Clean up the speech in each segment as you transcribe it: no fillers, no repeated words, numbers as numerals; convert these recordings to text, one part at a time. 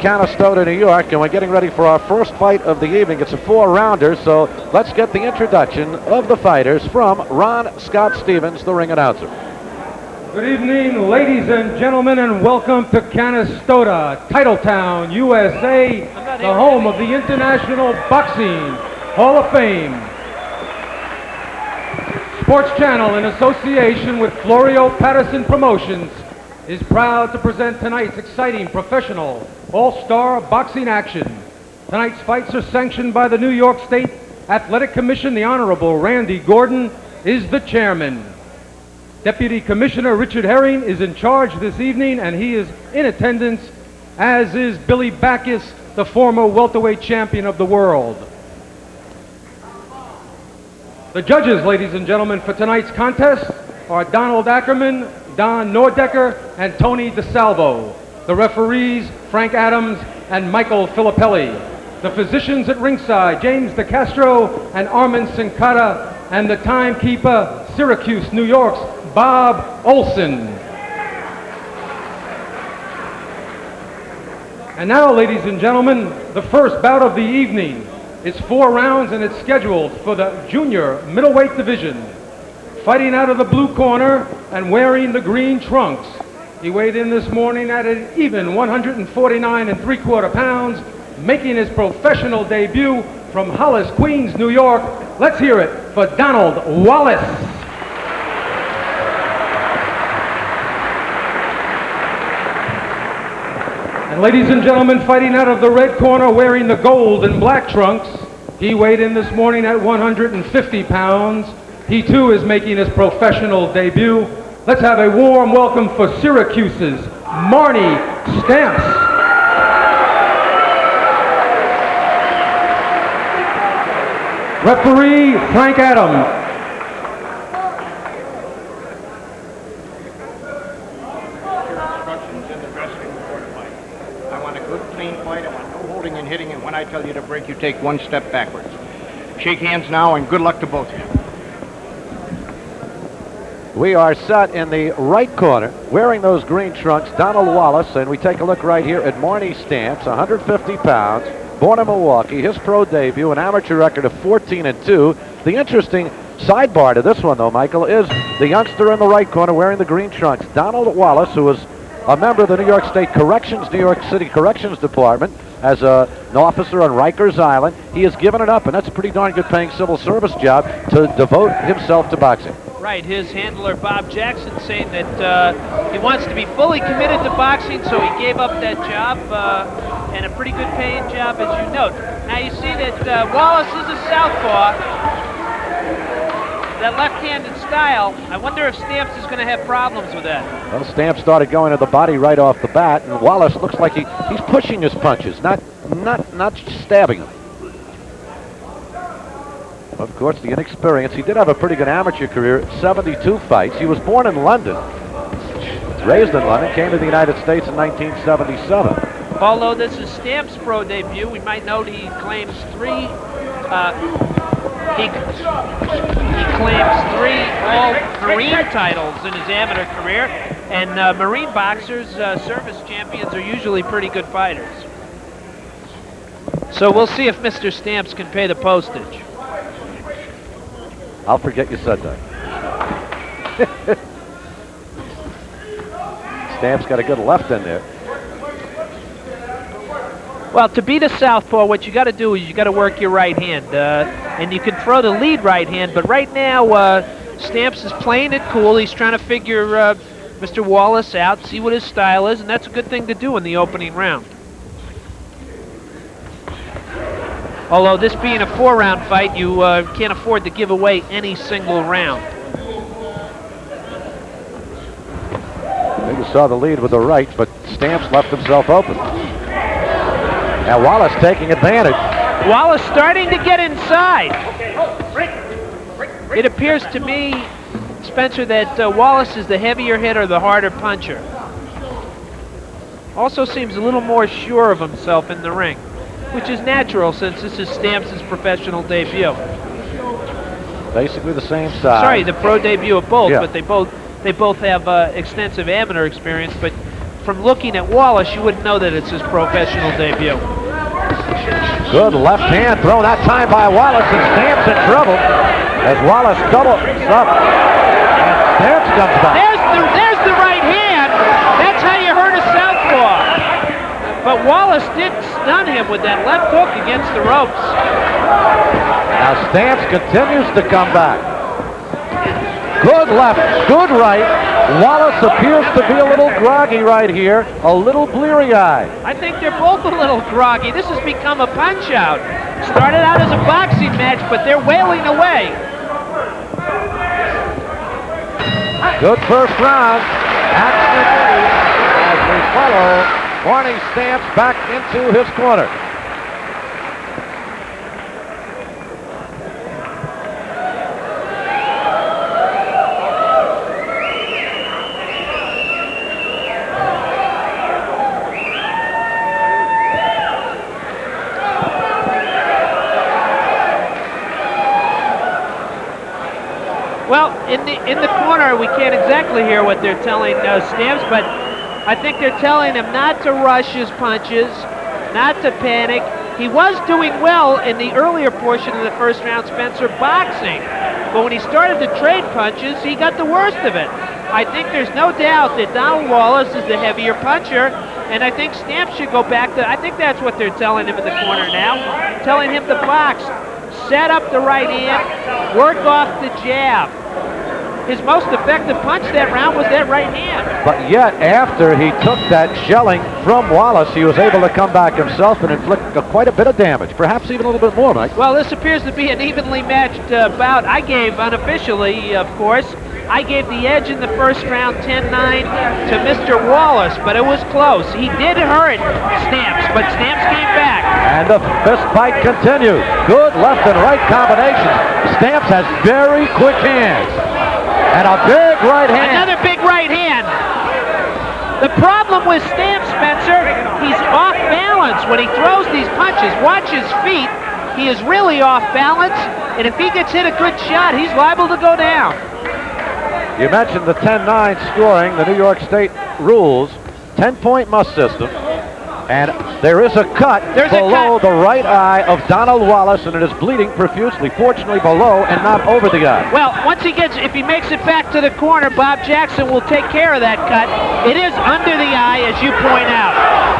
Canastota, New York, and we're getting ready for our first fight of the evening. It's a 4-rounder, so let's get the introduction of the fighters from Ron Scott Stevens, the ring announcer. Good evening, ladies and gentlemen, and welcome to Canastota, Titletown, USA, the home of the International Boxing Hall of Fame. Sports Channel, in association with Florio Patterson Promotions, is proud to present tonight's exciting professional all-star boxing action. Tonight's fights are sanctioned by the New York State Athletic Commission. The Honorable Randy Gordon is the chairman. Deputy Commissioner Richard Herring is in charge this evening, and he is in attendance, as is Billy Backus, the former welterweight champion of the world. The judges, ladies and gentlemen, for tonight's contest are Donald Ackerman, Don Nordecker, and Tony DeSalvo. The referees, Frank Adams and Michael Filippelli. The physicians at ringside, James DeCastro and Armin Sincata, and the timekeeper, Syracuse, New York's Bob Olson. And now, ladies and gentlemen, the first bout of the evening. It's 4 rounds, and it's scheduled for the junior middleweight division. Fighting out of the blue corner and wearing the green trunks, he weighed in this morning at an even 149 3/4 pounds, making his professional debut from Hollis, Queens, New York. Let's hear it for Donald Wallace. And ladies and gentlemen, fighting out of the red corner, wearing the gold and black trunks, he weighed in this morning at 150 pounds. He too is making his professional debut. Let's have a warm welcome for Syracuse's Marnix Stamps. Referee Frank Adams. Instructions in the dressing room before the fight. I want a good, clean fight. I want no holding and hitting, and when I tell you to break, you take 1 step backwards. Shake hands now, and good luck to both of you. We are set in the right corner, wearing those green trunks, Donald Wallace, and we take a look right here at Marnix Stamps, 150 pounds, born in Milwaukee, his pro debut, an amateur record of 14-2. The interesting sidebar to this one, though, Michael, is the youngster in the right corner wearing the green trunks, Donald Wallace, who was a member of the New York State Corrections, New York City Corrections Department, as an officer on Rikers Island. He has given it up, and that's a pretty darn good paying civil service job, to devote himself to boxing. Right, his handler Bob Jackson saying that he wants to be fully committed to boxing, so he gave up that job, and a pretty good paying job, as you note. Now you see that Wallace is a southpaw, that left-handed style. I wonder if Stamps is going to have problems with that. Well, Stamps started going to the body right off the bat, and Wallace looks like he's pushing his punches, not stabbing them. Of course, the inexperience. He did have a pretty good amateur career, 72 fights. He was born in London, raised in London, came to the United States in 1977. Although this is Stamps' pro debut, we might note he claims three all-Marine titles in his amateur career, and Marine boxers, service champions, are usually pretty good fighters. So we'll see if Mr. Stamps can pay the postage. I'll forget you said that. Stamps got a good left in there. Well, to beat a southpaw, what you got to do is you got to work your right hand, and you can throw the lead right hand. But right now, Stamps is playing it cool. He's trying to figure Mr. Wallace out, see what his style is, and that's a good thing to do in the opening round. Although this being a 4-round fight, you can't afford to give away any single round. You saw the lead with the right, but Stamps left himself open. Now Wallace taking advantage. Wallace starting to get inside. It appears to me, Spencer, that Wallace is the heavier hitter, the harder puncher. Also seems a little more sure of himself in the ring, which is natural since this is Stamps' professional debut. Basically the same size. Sorry, the pro debut of both, yeah. But they both have extensive amateur experience. But from looking at Wallace, you wouldn't know that it's his professional debut. Good left hand throw that time by Wallace, and Stamps in trouble as Wallace doubles up. And Stamps comes back. There's the right hand. That's how you hurt a southpaw. But Wallace did stun him with that left hook against the ropes. Now Stamps continues to come back. Good left, good right. Wallace appears to be a little groggy right here, a little bleary-eyed. I think they're both a little groggy. This has become a punch-out. Started out as a boxing match, but they're wailing away. Good first round. Action as we follow Marnix Stamps back into his corner. Well, in the corner, we can't exactly hear what they're telling Stamps, but I think they're telling him not to rush his punches, not to panic. He was doing well in the earlier portion of the first round, Spencer, boxing. But when he started to trade punches, he got the worst of it. I think there's no doubt that Donald Wallace is the heavier puncher, and I think Stamps should go back to, I think that's what they're telling him in the corner now, telling him to box. Set up the right hand, work off the jab. His most effective punch that round was that right hand. But yet, after he took that shelling from Wallace, he was able to come back himself and inflict quite a bit of damage, perhaps even a little bit more, Mike. Well, this appears to be an evenly matched bout. I gave, unofficially, of course, I gave the edge in the first round 10-9 to Mr. Wallace, but it was close. He did hurt Stamps, but Stamps came back. And the fist fight continues. Good left and right combinations. Stamps has very quick hands. And a big right hand. Another big right hand. The problem with Stamps, Spencer, he's off balance when he throws these punches. Watch his feet. He is really off balance, and if he gets hit a good shot, he's liable to go down. You mentioned the 10-9 scoring, the New York State rules, 10-point must system. And there is a cut below the right eye of Donald Wallace, and it is bleeding profusely, fortunately below and not over the eye. Well, if he makes it back to the corner, Bob Jackson will take care of that cut. It is under the eye, as you point out.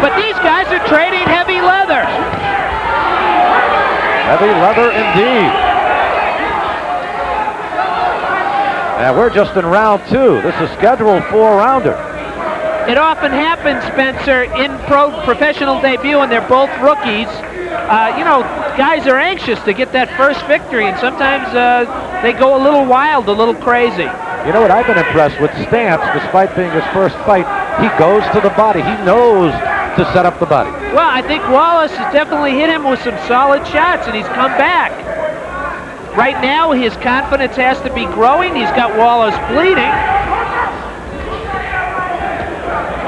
But these guys are trading heavy leather. Heavy leather indeed. And we're just in round 2. This is scheduled 4-rounder. It often happens, Spencer, in professional debut, and they're both rookies. Guys are anxious to get that first victory, and sometimes they go a little wild, a little crazy. You know what I've been impressed with Stamps, despite being his first fight, he goes to the body. He knows to set up the body. Well, I think Wallace has definitely hit him with some solid shots, and he's come back. Right now, his confidence has to be growing. He's got Wallace bleeding.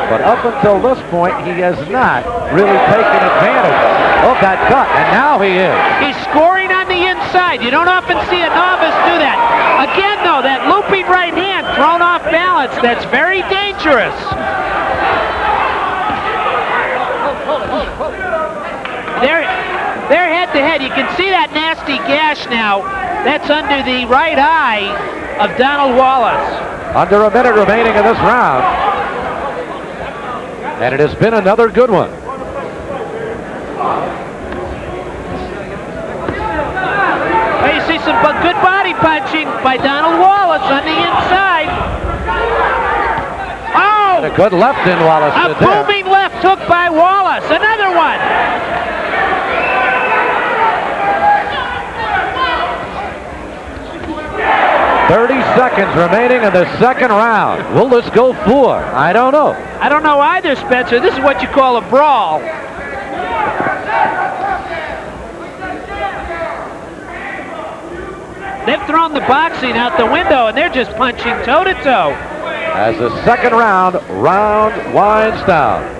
But up until this point, he has not really taken advantage of that cut, and now he is. He's scoring on the inside. You don't often see a novice do that. Again, though, that looping right hand thrown off balance, that's very dangerous. They're head-to-head. You can see that nasty gash now. That's under the right eye of Donald Wallace. Under a minute remaining in this round. And it has been another good one. Well, you see some good body punching by Donald Wallace on the inside. Oh! And a good left in Wallace. A booming left hook by Wallace. Another one. 30 seconds remaining in the second round. Will this go 4? I don't know. I don't know either, Spencer. This is what you call a brawl. They've thrown the boxing out the window, and they're just punching toe-to-toe. As the second round winds down.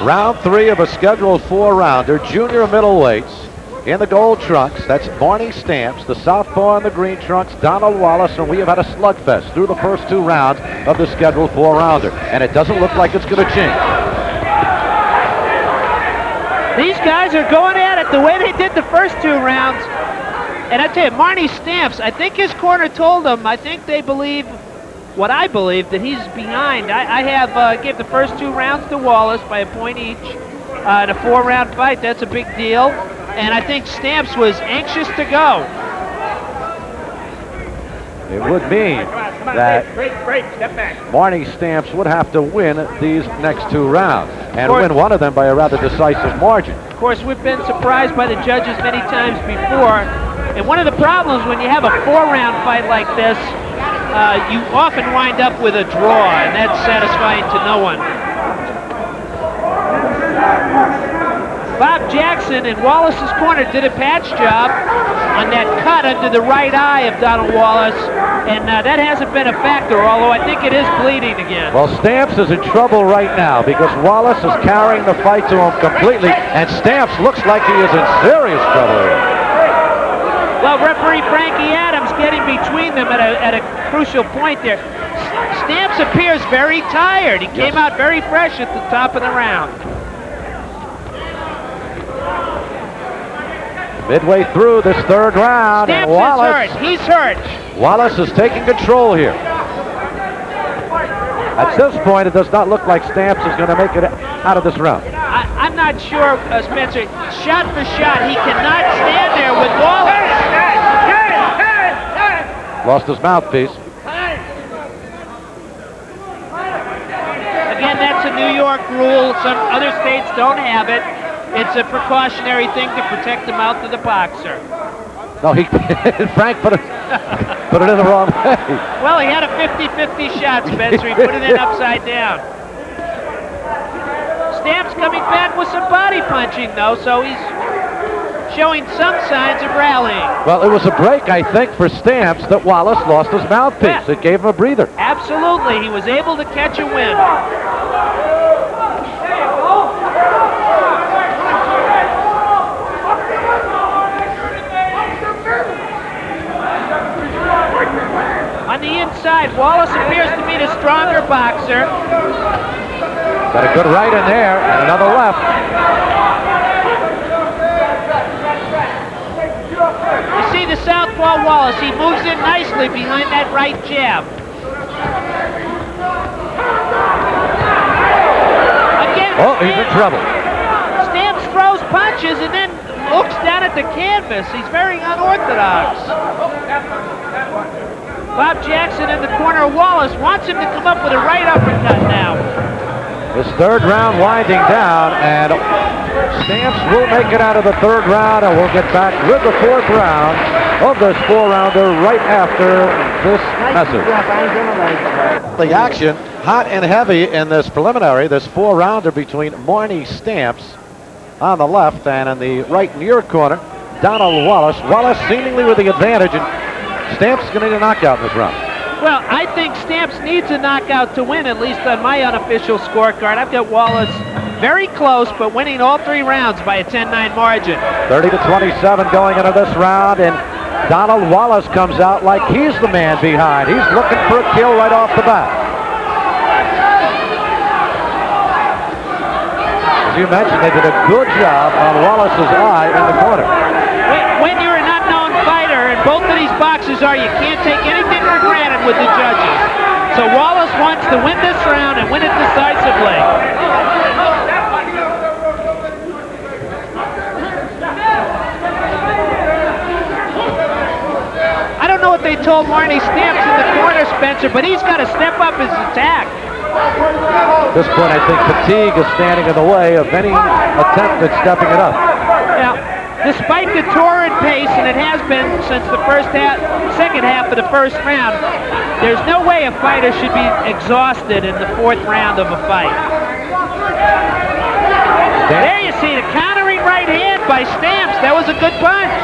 Round 3 of a scheduled 4-rounder, junior middleweights In the gold trunks, that's Marnix Stamps. The southpaw in the green trunks, Donald Wallace, and we have had a slugfest through the first 2 rounds of the scheduled 4-rounder. And it doesn't look like it's going to change. These guys are going at it the way they did the first 2 rounds. And I tell you, Marnix Stamps, I think his corner told him, I think they believe what I believe, that he's behind. I have gave the first 2 rounds to Wallace by a point each in a 4-round fight. That's a big deal. And I think Stamps was anxious to go. It would mean that Marnix Stamps would have to win these next 2 rounds and win one of them by a rather decisive margin. Of course, we've been surprised by the judges many times before. And one of the problems when you have a 4-round fight like this, you often wind up with a draw, and that's satisfying to no one. Bob Jackson in Wallace's corner did a patch job on that cut under the right eye of Donald Wallace, and that hasn't been a factor, although I think it is bleeding again. Well, Stamps is in trouble right now because Wallace is carrying the fight to him completely, and Stamps looks like he is in serious trouble here. Well, referee Frankie Adams getting between them at a crucial point there. Stamps appears very tired. He came out very fresh at the top of the round. Midway through this 3rd round, Stamps and Wallace, is hurt. He's hurt. Wallace is taking control here. At this point, it does not look like Stamps is going to make it out of this round. I'm not sure, Spencer. Shot for shot, he cannot stand there with Wallace. Lost his mouthpiece. Again, that's a New York rule. Some other states don't have it. It's a precautionary thing to protect the mouth of the boxer. No, Frank put it in the wrong way. Well, he had a 50-50 shot, Spencer. He put it in upside down. Stamps coming back with some body punching, though, so he's showing some signs of rallying. Well, it was a break, I think, for Stamps that Wallace lost his mouthpiece. Yeah. It gave him a breather. Absolutely. He was able to catch a win. On the inside, Wallace appears to be the stronger boxer. Got a good right in there and another left. You see the southpaw Wallace. He moves in nicely behind that right jab. Again, Oh, he's in trouble. Stamps throws punches and then looks down at the canvas. He's very unorthodox. Bob Jackson in the corner of Wallace wants him to come up with a right uppercut now. This 3rd round winding down, and Stamps will make it out of the 3rd round, and we'll get back with the 4th round of this 4-rounder right after this message. The action hot and heavy in this preliminary, this 4-rounder between Marnix Stamps on the left, and in the right near corner, Donald Wallace. Wallace seemingly with the advantage, and Stamps is going to need a knockout in this round. Well, I think Stamps needs a knockout to win, at least on my unofficial scorecard. I've got Wallace very close, but winning all 3 rounds by a 10-9 margin. 30-27 going into this round, and Donald Wallace comes out like he's the man behind. He's looking for a kill right off the bat. As you mentioned, they did a good job on Wallace's eye in the corner. When you're an unknown fighter, and both of these boxers are, you can't take anything for granted with the judges. So Wallace wants to win this round and win it decisively. I don't know what they told Marnix Stamps in the corner, Spencer, but he's got to step up his attack. At this point, I think fatigue is standing in the way of any attempt at stepping it up. Now, despite the torrid pace, and it has been since the second half of the first round, there's no way a fighter should be exhausted in the 4th round of a fight. There you see the countering right hand by Stamps. That was a good punch.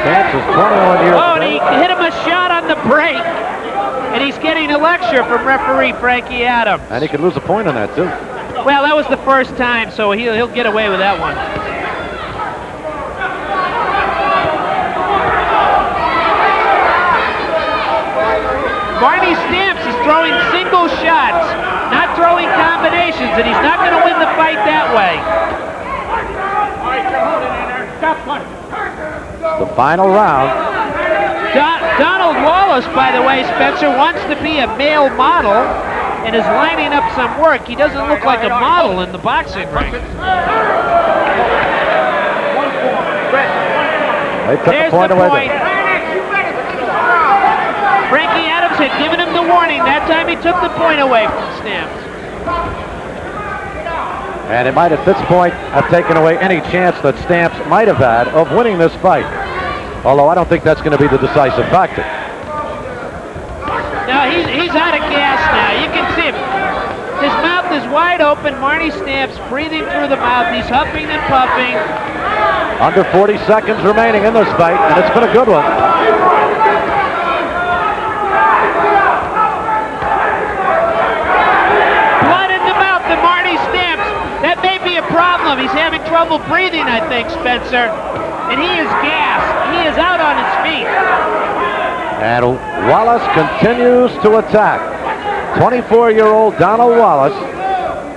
Stamps is 21 years old. Oh, and he hit him a shot on the break. And he's getting a lecture from referee Frankie Adams. And he could lose a point on that, too. Well, that was the first time, so he'll get away with that one. Marty Stamps is throwing single shots, not throwing combinations, and he's not going to win the fight that way. It's the final round. Donald Wallace, by the way, Spencer, wants to be a male model and is lining up some work. He doesn't look like a model in the boxing ring. There's the point. Frankie Adams had given him the warning. That time he took the point away from Stamps. And it might at this point have taken away any chance that Stamps might have had of winning this fight. Although I don't think that's going to be the decisive factor. No, he's out of gas now. You can see him. His mouth is wide open. Marty Stamps breathing through the mouth. He's huffing and puffing. Under 40 seconds remaining in this fight, and it's been a good one. Blood in the mouth of Marty Stamps. That may be a problem. He's having trouble breathing, I think, Spencer. And he is gassed. He is out on his feet. And Wallace continues to attack. 24-year-old Donald Wallace,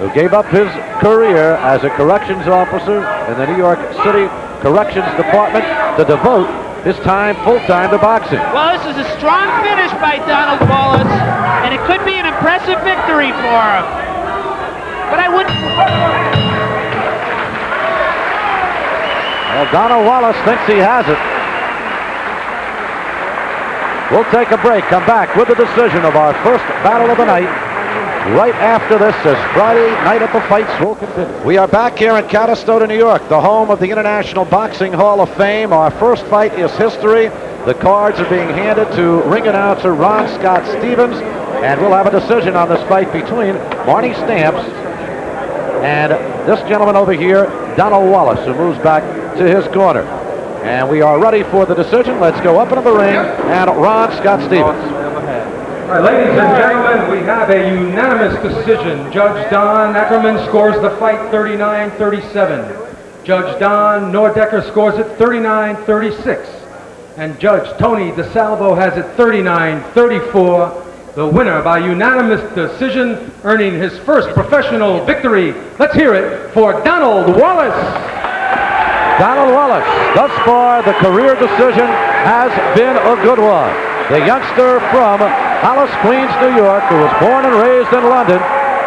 who gave up his career as a corrections officer in the New York City Corrections Department to devote his time full-time to boxing. Well, this is a strong finish by Donald Wallace, and it could be an impressive victory for him. But I wouldn't... Well, Donald Wallace thinks he has it. We'll take a break, come back with the decision of our first battle of the night right after this as Friday night at the fights will continue. We are back here in Cottesloe, New York, the home of the International Boxing Hall of Fame. Our first fight is history. The cards are being handed to ring announcer Ron Scott Stevens, and we'll have a decision on this fight between Marty Stamps and this gentleman over here, Donald Wallace, who moves back to his corner. And we are ready for the decision. Let's go up into the ring, and Ron Scott Stevens. All right, ladies and gentlemen, we have a unanimous decision. Judge Don Ackerman scores the fight 39-37. Judge Don Nordecker scores it 39-36. And Judge Tony DeSalvo has it 39-34. The winner by unanimous decision, earning his first professional victory. Let's hear it for Donald Wallace. Donald Wallace, thus far the career decision has been a good one. The youngster from Hollis, Queens, New York, who was born and raised in London,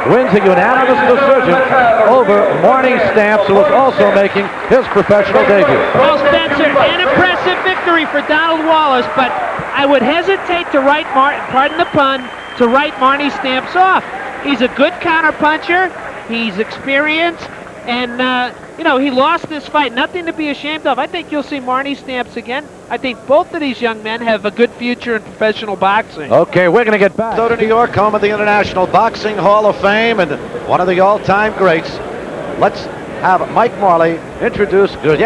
wins a unanimous decision over Marty Stamps, who was also making his professional debut. Well, Spencer, an impressive victory for Donald Wallace, but I would hesitate to write, pardon the pun, to write Marty Stamps off. He's a good counterpuncher. He's experienced. And, you know, he lost this fight. Nothing to be ashamed of. I think you'll see Marty Stamps again. I think both of these young men have a good future in professional boxing. Okay, we're going to get back to New York, home of the International Boxing Hall of Fame and one of the all-time greats. Let's have Mike Marley introduce Guillermo